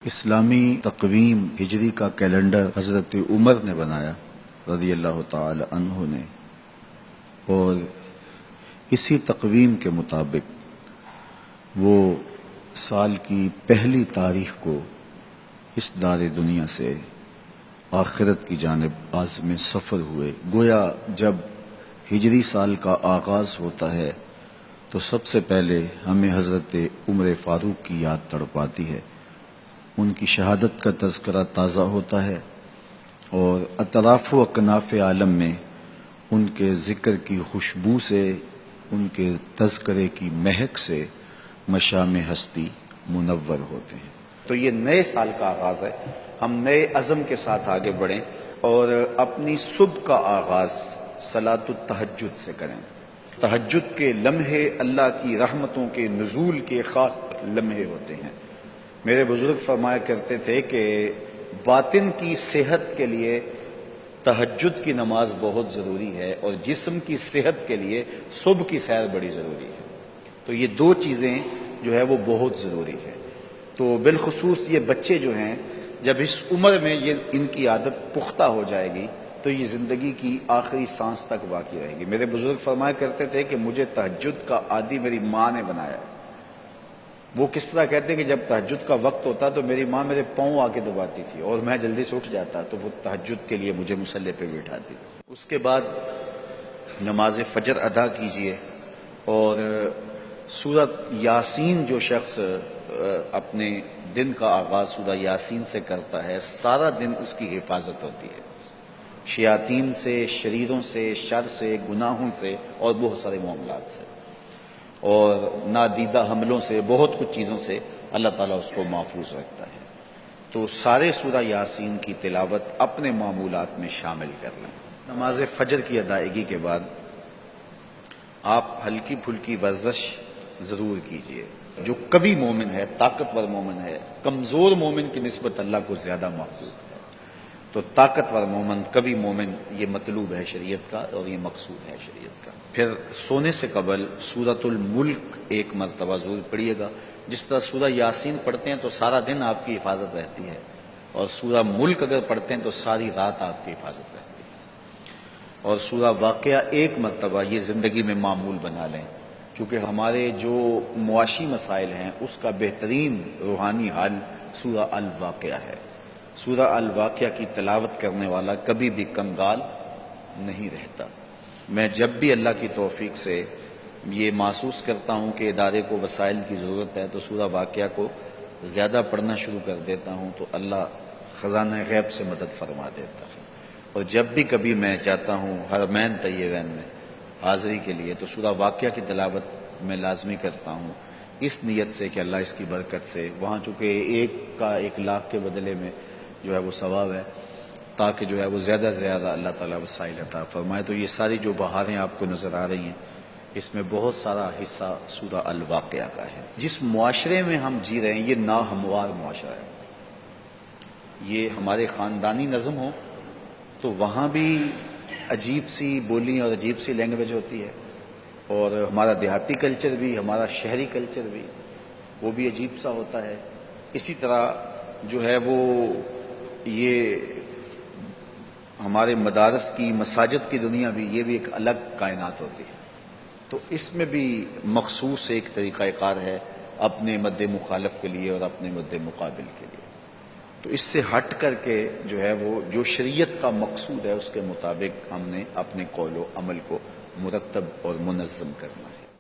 اسلامی تقویم ہجری کا کیلنڈر حضرت عمر نے بنایا رضی اللہ تعالی عنہ نے، اور اسی تقویم کے مطابق وہ سال کی پہلی تاریخ کو اس دار دنیا سے آخرت کی جانب عازم سفر ہوئے۔ گویا جب ہجری سال کا آغاز ہوتا ہے تو سب سے پہلے ہمیں حضرت عمر فاروق کی یاد تڑپاتی ہے، ان کی شہادت کا تذکرہ تازہ ہوتا ہے، اور اطراف و اکناف عالم میں ان کے ذکر کی خوشبو سے، ان کے تذکرے کی مہک سے مشام ہستی منور ہوتے ہیں۔ تو یہ نئے سال کا آغاز ہے، ہم نئے عزم کے ساتھ آگے بڑھیں اور اپنی صبح کا آغاز صلاۃ التہجد سے کریں۔ تہجد کے لمحے اللہ کی رحمتوں کے نزول کے خاص لمحے ہوتے ہیں۔ میرے بزرگ فرمایا کرتے تھے کہ باطن کی صحت کے لیے تہجد کی نماز بہت ضروری ہے، اور جسم کی صحت کے لیے صبح کی سیر بڑی ضروری ہے۔ تو یہ دو چیزیں جو ہے وہ بہت ضروری ہے۔ تو بالخصوص یہ بچے جو ہیں، جب اس عمر میں ان کی عادت پختہ ہو جائے گی تو یہ زندگی کی آخری سانس تک باقی رہے گی۔ میرے بزرگ فرمایا کرتے تھے کہ مجھے تہجد کا عادی میری ماں نے بنایا۔ وہ کس طرح کہتے ہیں کہ جب تہجد کا وقت ہوتا تو میری ماں میرے پاؤں آ کے دباتی تھی اور میں جلدی سے اٹھ جاتا، تو وہ تہجد کے لیے مجھے مصلی پہ بٹھاتی۔ اس کے بعد نماز فجر ادا کیجئے، اور سورۃ یاسین جو شخص اپنے دن کا آغاز سورہ یاسین سے کرتا ہے، سارا دن اس کی حفاظت ہوتی ہے، شیاطین سے، شریروں سے، شر سے، گناہوں سے اور بہت سارے معاملات سے، اور نادیدہ حملوں سے، بہت کچھ چیزوں سے اللہ تعالیٰ اس کو محفوظ رکھتا ہے۔ تو سارے سورہ یاسین کی تلاوت اپنے معمولات میں شامل کر لیں۔ نماز فجر کی ادائیگی کے بعد آپ ہلکی پھلکی ورزش ضرور کیجئے۔ جو قوی مومن ہے، طاقتور مومن ہے، کمزور مومن کی نسبت اللہ کو زیادہ محبوب ہے۔ تو طاقتور مومن، قوی مومن، یہ مطلوب ہے شریعت کا، اور یہ مقصود ہے شریعت کا۔ پھر سونے سے قبل سورۃ الملک ایک مرتبہ ضرور پڑھیے گا۔ جس طرح سورہ یاسین پڑھتے ہیں تو سارا دن آپ کی حفاظت رہتی ہے، اور سورہ ملک اگر پڑھتے ہیں تو ساری رات آپ کی حفاظت رہتی ہے۔ اور سورہ واقعہ ایک مرتبہ یہ زندگی میں معمول بنا لیں، کیونکہ ہمارے جو معاشی مسائل ہیں اس کا بہترین روحانی حل سورہ الواقعہ ہے۔ سورہ الواقعہ کی تلاوت کرنے والا کبھی بھی کنگال نہیں رہتا۔ میں جب بھی اللہ کی توفیق سے یہ محسوس کرتا ہوں کہ ادارے کو وسائل کی ضرورت ہے تو سورہ واقعہ کو زیادہ پڑھنا شروع کر دیتا ہوں، تو اللہ خزانہ غیب سے مدد فرما دیتا ہے۔ اور جب بھی کبھی میں جاتا ہوں حرمین طیبین میں حاضری کے لیے تو سورہ واقعہ کی تلاوت میں لازمی کرتا ہوں، اس نیت سے کہ اللہ اس کی برکت سے، وہاں چونکہ 1,00,000 کے بدلے میں جو ہے وہ ثواب ہے، تاکہ جو ہے وہ زیادہ سے زیادہ اللہ تعالیٰ وسائل عطا فرمائے۔ تو یہ ساری جو بہاریں آپ کو نظر آ رہی ہیں، اس میں بہت سارا حصہ سورہ الواقعہ کا ہے۔ جس معاشرے میں ہم جی رہے ہیں یہ ناہموار معاشرہ ہے۔ یہ ہمارے خاندانی نظم ہو تو وہاں بھی عجیب سی بولی اور عجیب سی لینگویج ہوتی ہے، اور ہمارا دیہاتی کلچر بھی، ہمارا شہری کلچر بھی، وہ بھی عجیب سا ہوتا ہے۔ اسی طرح جو ہے وہ یہ ہمارے مدارس کی، مساجد کی دنیا بھی، یہ بھی ایک الگ کائنات ہوتی ہے۔ تو اس میں بھی مخصوص ایک طریقہ کار ہے اپنے مد مخالف کے لیے اور اپنے مد مقابل کے لیے۔ تو اس سے ہٹ کر کے جو ہے وہ جو شریعت کا مقصود ہے اس کے مطابق ہم نے اپنے قول و عمل کو مرتب اور منظم کرنا ہے۔